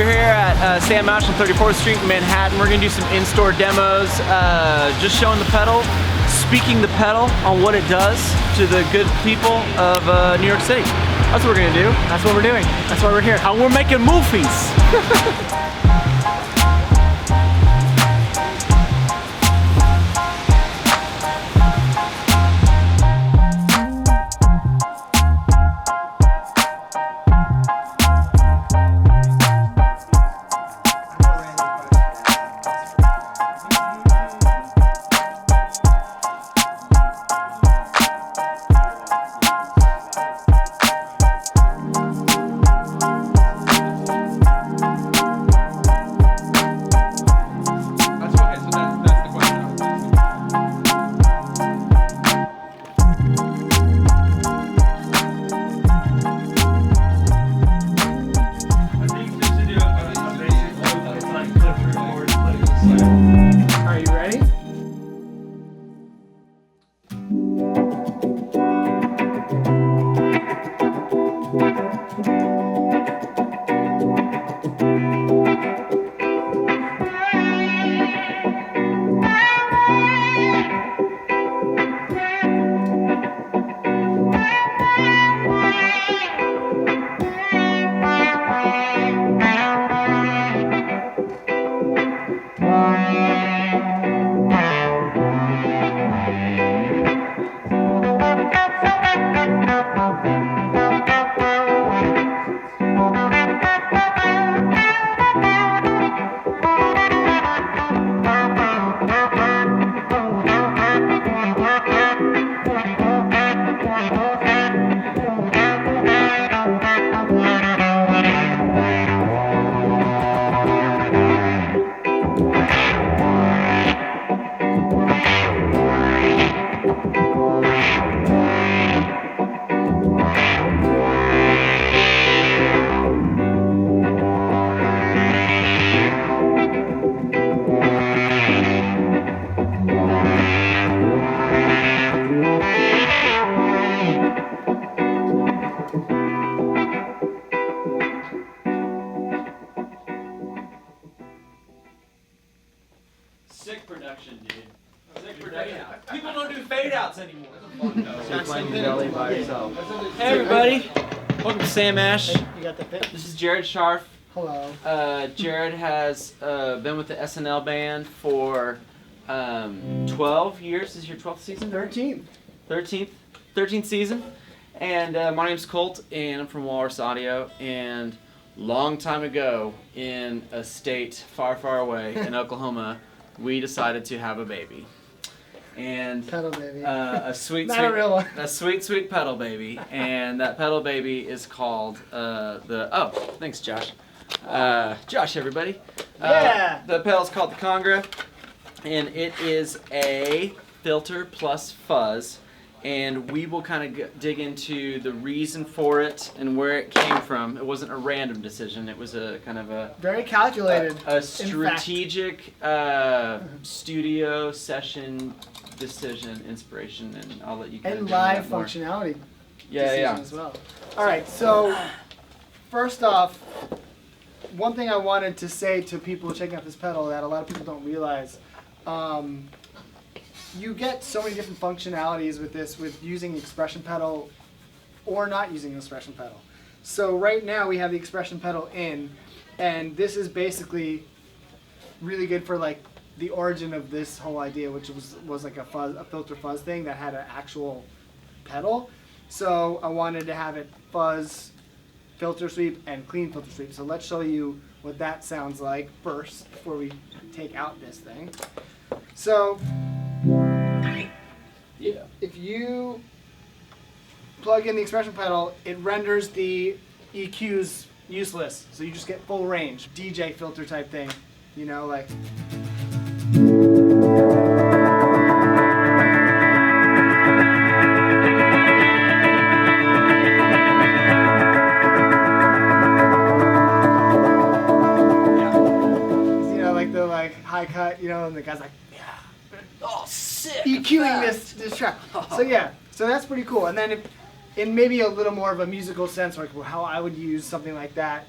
We're here at Sam Ash on 34th Street in Manhattan. We're gonna do some in-store demos, just showing the pedal, speaking the pedal on what it does to the good people of New York City. That's what we're gonna do. That's what we're doing. That's why we're here. And we're making movies. Sick production, dude. Sick production. People don't do fade outs anymore. Hey everybody, welcome to Sam Ash. You got the pick? This is Jared Scharff. Hello. Jared has been with the SNL band for 12 years. This is your 12th season? 13th. 13th season. And my name's Colt, and I'm from Walrus Audio. And long time ago, in a state far, far away in Oklahoma, we decided to have a baby. And pedal baby. A sweet, Not a real one. A sweet, sweet pedal baby. And that pedal baby is called thanks, Josh. Josh, everybody. Yeah. The pedal's called the Congre, and it is a filter plus fuzz. And we will kind of dig into the reason for it and where it came from. It wasn't a random decision. It was a kind of a very calculated, a strategic studio session decision, inspiration, and I'll let you. And live functionality. Yeah. As well. All right. So first off, one thing I wanted to say to people checking out this pedal that a lot of people don't realize. You get so many different functionalities with this, with using the expression pedal or not using the expression pedal. So right now we have the expression pedal in, and this is basically really good for like the origin of this whole idea, which was like a filter fuzz thing that had an actual pedal. So I wanted to have it fuzz, filter sweep, and clean filter sweep. So let's show you what that sounds like first before we take out this thing. So if you plug in the expression pedal, it renders the EQs useless. So you just get full range, DJ filter type thing, you know, like. High cut, you know, and the guy's like, yeah, oh, sick, EQing this track. So yeah, so that's pretty cool. And then if, in maybe a little more of a musical sense, like how I would use something like that,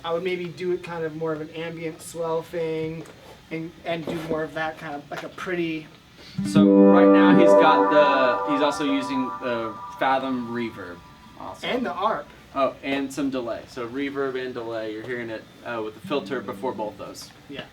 I would maybe do it kind of more of an ambient swell thing, and do more of that kind of like a pretty. So right now he's also using the Fathom reverb. Also. And the ARP. Oh, and some delay. So reverb and delay. You're hearing it with the filter before both those. Yeah.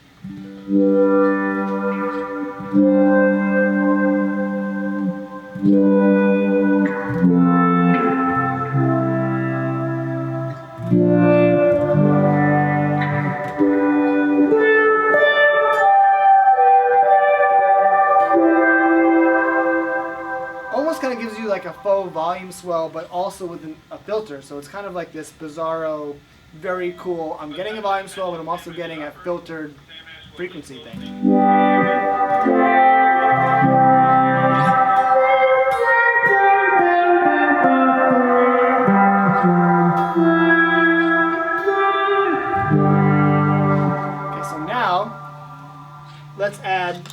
Almost kind of gives you like a faux volume swell, but also with a filter. So it's kind of like this bizarro, very cool. I'm getting a volume swell, but I'm also getting a filtered frequency thing. Okay, so now let's add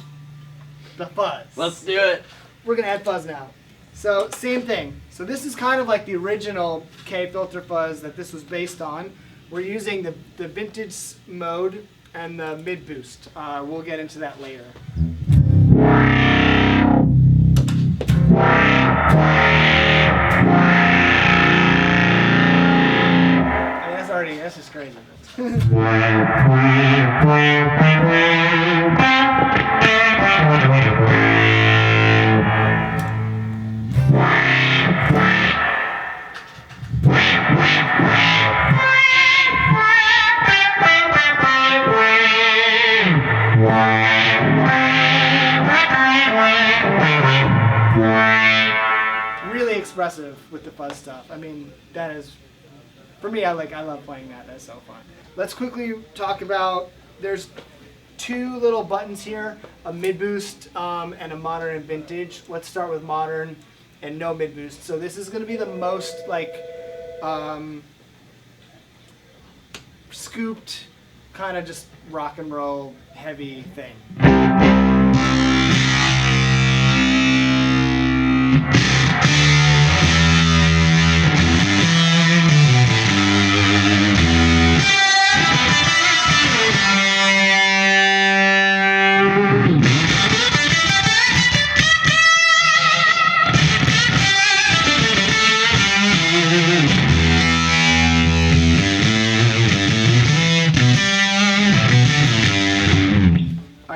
the fuzz. Let's do it. We're gonna add fuzz now. So same thing. So this is kind of like the original K filter fuzz that this was based on. We're using the vintage mode and the mid boost. We'll get into that later. I mean, that's just crazy. Really expressive with the fuzz stuff. I mean, that is, for me, I love playing that. That's so fun. Let's quickly talk about, there's two little buttons here, a mid boost and a modern and vintage. Let's start with modern and no mid boost. So this is going to be the most like scooped, kind of just rock and roll heavy thing.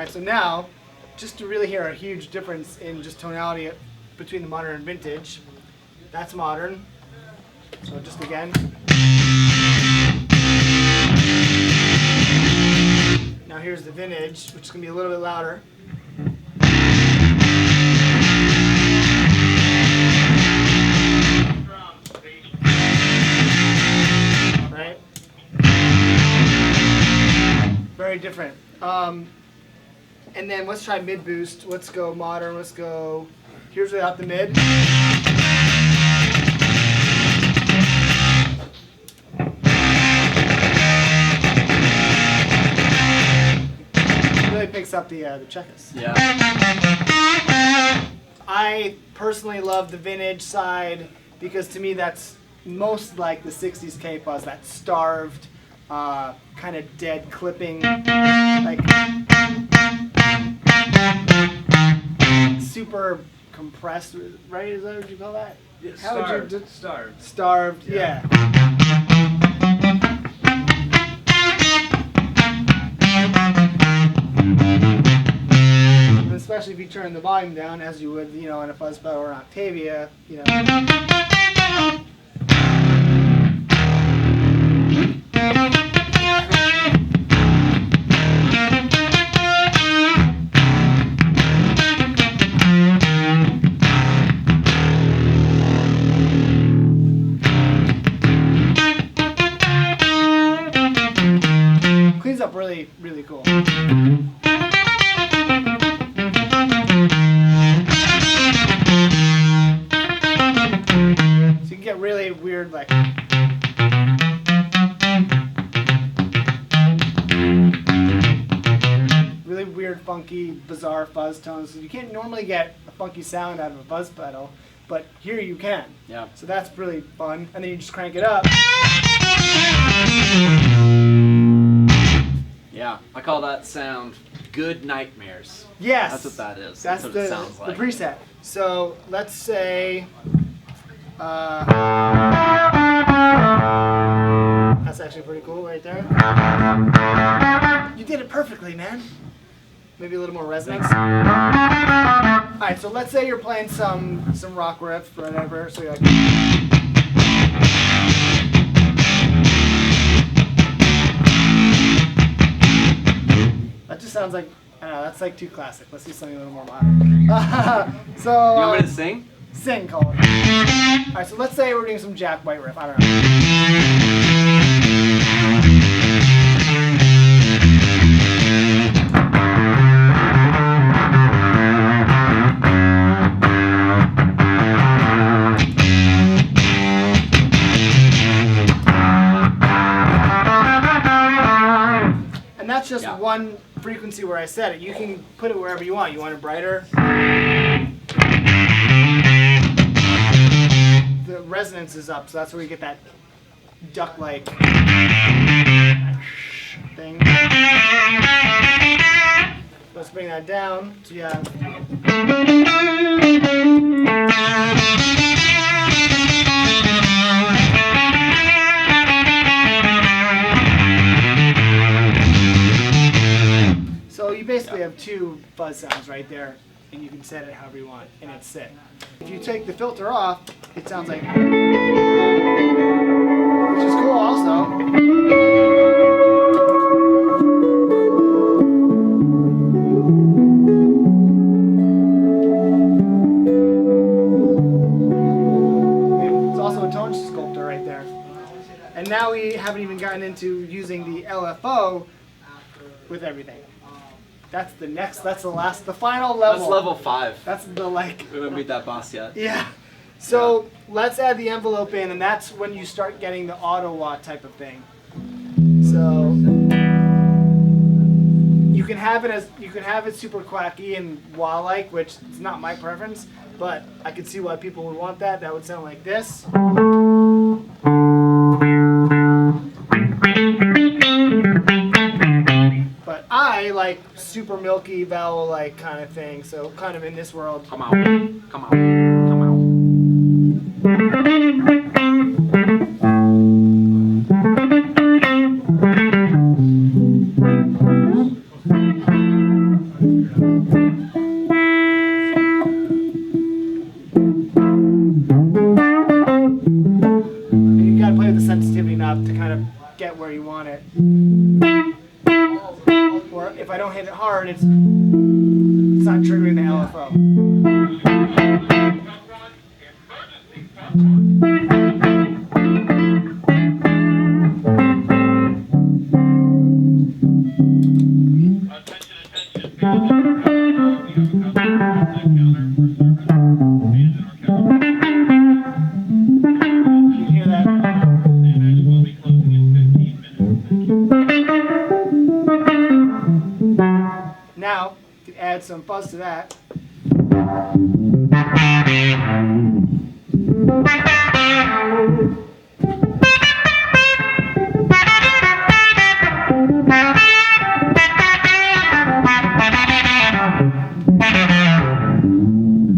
So now, just to really hear a huge difference in just tonality between the modern and vintage, that's modern. So just again. Now here's the vintage, which is going to be a little bit louder. Right? Very different. And then let's try mid boost. Let's go modern. Let's go. Here's without the mid. Really picks up the checkers. Yeah. I personally love the vintage side because to me that's most like the 60s K-fuzz, that starved, kind of dead clipping, like super compressed, right? Is that what you call that? Yeah, How would you starved. Starved, yeah. Especially if you turn the volume down, as you would, you know, in a fuzz pedal or an Octavia, you know. Cleans up really, really cool. So you can get really weird, like really weird, funky, bizarre fuzz tones. You can't normally get a funky sound out of a fuzz pedal, but here you can. Yeah. So that's really fun. And then you just crank it up. Yeah, I call that sound Good Nightmares. Yes. That's what that is. That's what the, it sounds like. the preset. So let's say, that's actually pretty cool right there. You did it perfectly, man. Maybe a little more resonance. Alright, so let's say you're playing some rock riff, whatever, so you're like... That just sounds like, I don't know, that's like too classic. Let's do something a little more modern. So... You want me to sing? Sing, Colt. Alright, so let's say we're doing some Jack White riff, I don't know. And that's just one frequency where I set it. You can put it wherever you want. You want it brighter? The resonance is up, so that's where you get that duck-like thing. Let's bring that down. So you have... So you basically have two fuzz sounds right there, and you can set it however you want, and it's set. If you take the filter off, it sounds like, which is cool also. It's also a tone sculptor right there. And now we haven't even gotten into using the LFO with everything. That's the next, that's the last, the final level. That's level 5. That's the like... We haven't beat that boss yet. Yeah. So let's add the envelope in, and that's when you start getting the auto wah type of thing. So you can have it super quacky and wah-like, which is not my preference, but I could see why people would want that. That would sound like this. But I like super milky vowel-like kind of thing, so kind of in this world. Come on, come on, come on. And you gotta play with the sensitivity knob to kind of get where you want it. Or if I don't hit it hard, it's not triggering the LFO. You can hear that. Now, you can add some fuzz to that.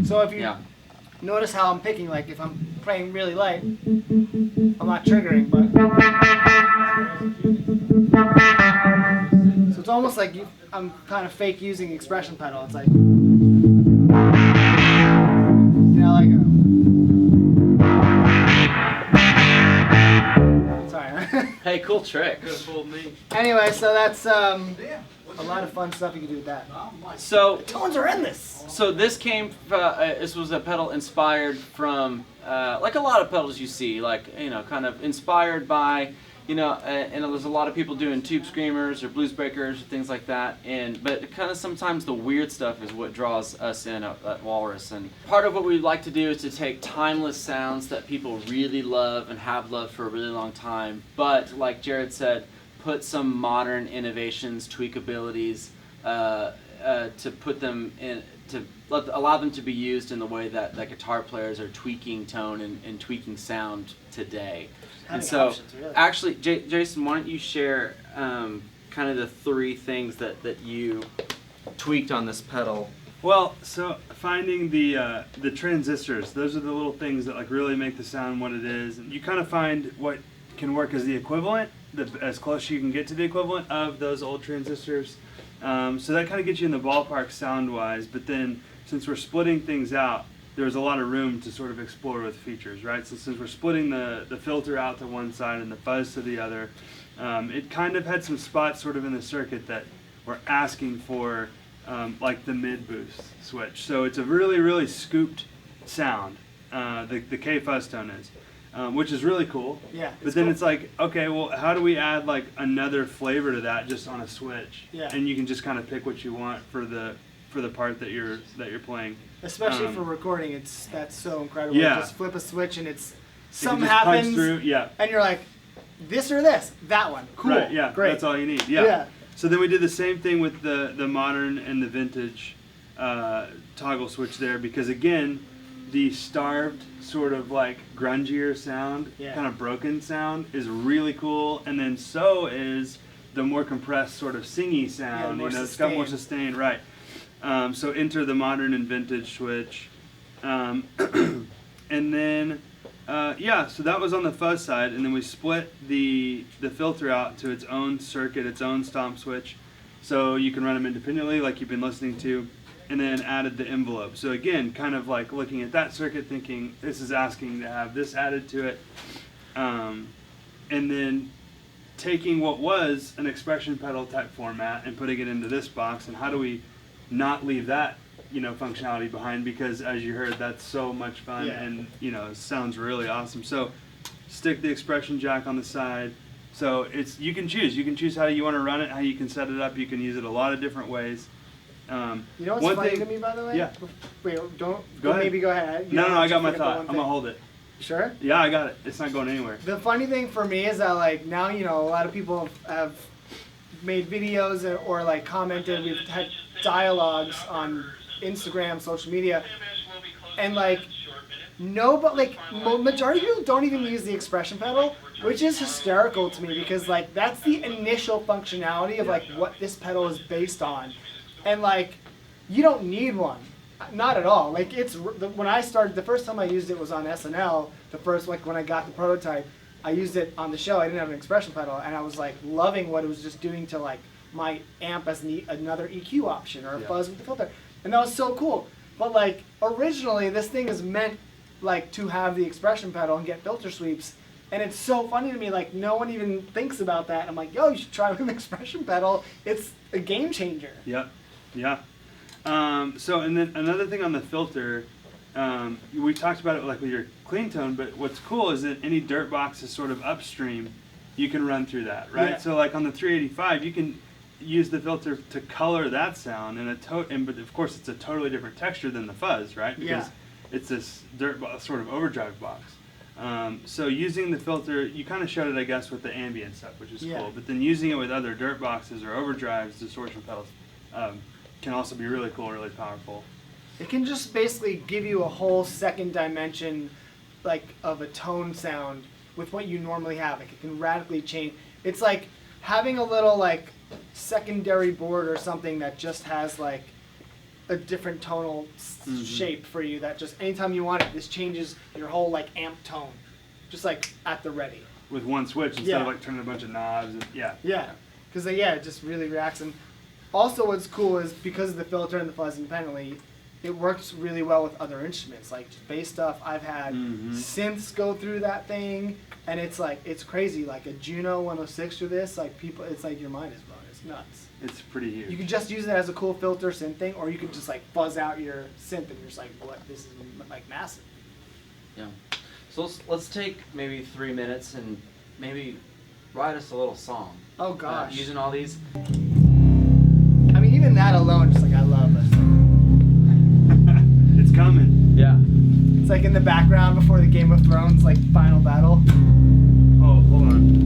So if you notice how I'm picking, like if I'm playing really light, I'm not triggering, but... So it's almost like I'm kind of fake using expression pedal. It's like... like a... Sorry. Hey, cool trick. Could have fooled me. Anyway, so that's a lot of fun stuff you can do with that. So Tones are in this! So this came, this was a pedal inspired from, like a lot of pedals you see, like, kind of inspired by, and there's a lot of people doing tube screamers or blues breakers or things like that, but kind of sometimes the weird stuff is what draws us in at Walrus. And part of what we like to do is to take timeless sounds that people really love and have loved for a really long time, but like Jared said, put some modern innovations, tweakabilities, to put them in, to allow them to be used in the way that guitar players are tweaking tone and tweaking sound today. And so, options, really. actually, Jason, why don't you share kind of the three things that you tweaked on this pedal. Well, so finding the transistors, those are the little things that like really make the sound what it is. And you kind of find what can work as the equivalent, as close as you can get to the equivalent of those old transistors. So that kind of gets you in the ballpark sound-wise. But then, since we're splitting things out, there's a lot of room to sort of explore with features, right? So since we're splitting the filter out to one side and the fuzz to the other, it kind of had some spots sort of in the circuit that were asking for like the mid boost switch. So it's a really, really scooped sound, the K fuzz tone is, which is really cool. Yeah. But then it's like, okay, well, how do we add like another flavor to that just on a switch? Yeah. And you can just kind of pick what you want for the part that you're playing. Especially for recording, that's so incredible. Yeah. You just flip a switch and It something just punch happens, through, yeah. and you're like, this or this, that one, cool, Right, yeah, great. that's all you need. Yeah. Yeah. So then we did the same thing with the modern and the vintage toggle switch there, because again, the starved sort of like grungier sound, kind of broken sound is really cool, and then so is the more compressed sort of singy sound. It's got more sustain, right? So enter the modern and vintage switch, and then. So that was on the fuzz side, and then we split the filter out to its own circuit, its own stomp switch, so you can run them independently like you've been listening to, and then added the envelope. So again, kind of like looking at that circuit thinking, this is asking to have this added to it, and then taking what was an expression pedal type format and putting it into this box, and how do we not leave that functionality behind, because as you heard, that's so much fun and it sounds really awesome. So stick the expression jack on the side, so you can choose how you want to run it, how you can set it up. You can use it a lot of different ways. You know what's funny to me, by the way? Yeah. Wait, don't go ahead. Maybe go ahead. No, I got my thought. I'm gonna hold it. Sure? Yeah, I got it. It's not going anywhere. The funny thing for me is that like now a lot of people have made videos or like commented. We've had dialogues on Instagram, social media, and like majority of people don't even use the expression pedal, which is hysterical to me, because like that's the initial functionality of like what this pedal is based on, and like you don't need one, not at all. Like when I started, the first time I used it was on SNL. When I got the prototype, I used it on the show. I didn't have an expression pedal, and I was like loving what it was just doing to like my amp as another EQ option or a fuzz with the filter. And that was so cool. But like originally this thing is meant like to have the expression pedal and get filter sweeps. And it's so funny to me, like no one even thinks about that. I'm like, yo, you should try with an expression pedal. It's a game changer. Yep. Yeah. So and then another thing on the filter, we talked about it like with your clean tone, but what's cool is that any dirt box is sort of upstream, you can run through that, right? Yeah. So like on the 385, you can use the filter to color that sound but of course it's a totally different texture than the fuzz, right? Because it's this sort of overdrive box. So using the filter, you kind of showed it, I guess, with the ambient stuff, which is cool. But then using it with other dirt boxes or overdrives, distortion pedals, can also be really cool, really powerful. It can just basically give you a whole second dimension, like of a tone sound with what you normally have. Like it can radically change. It's like having a little like secondary board or something that just has like a different tonal shape for you, that just anytime you want it, this changes your whole like amp tone, just like at the ready. With one switch instead of like turning a bunch of knobs. And, because it just really reacts. And also what's cool is because of the filter and the fuzz independently, it works really well with other instruments, like just bass stuff. I've had synths go through that thing, and it's like, it's crazy. Like a Juno 106 through this, like people, it's like your mind is blown. It's nuts. It's pretty huge. You can just use it as a cool filter synth thing, or you can just like fuzz out your synth, and you're just like, what? This is like massive. Yeah. So let's take maybe 3 minutes and maybe write us a little song. Oh gosh. Using all these. I mean, even that alone, just like I love this. It's coming. Yeah. It's like in the background before the Game of Thrones like final battle. Oh, hold on.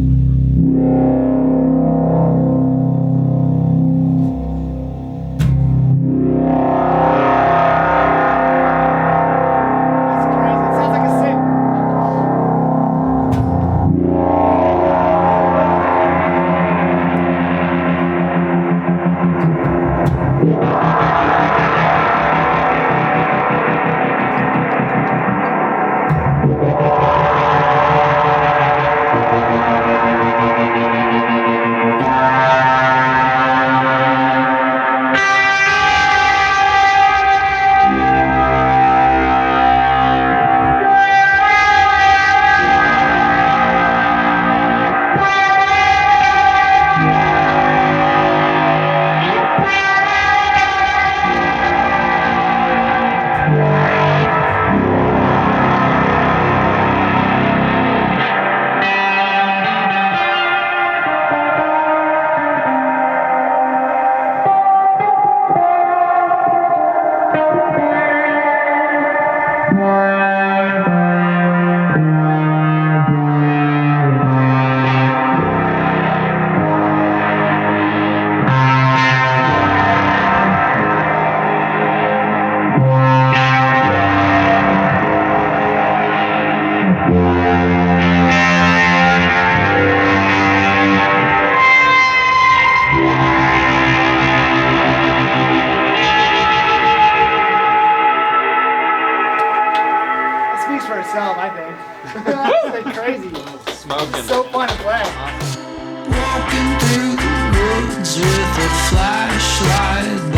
myself, I think. That's like crazy. Smoking. It's so fun to play. Walking through the woods with a flashlight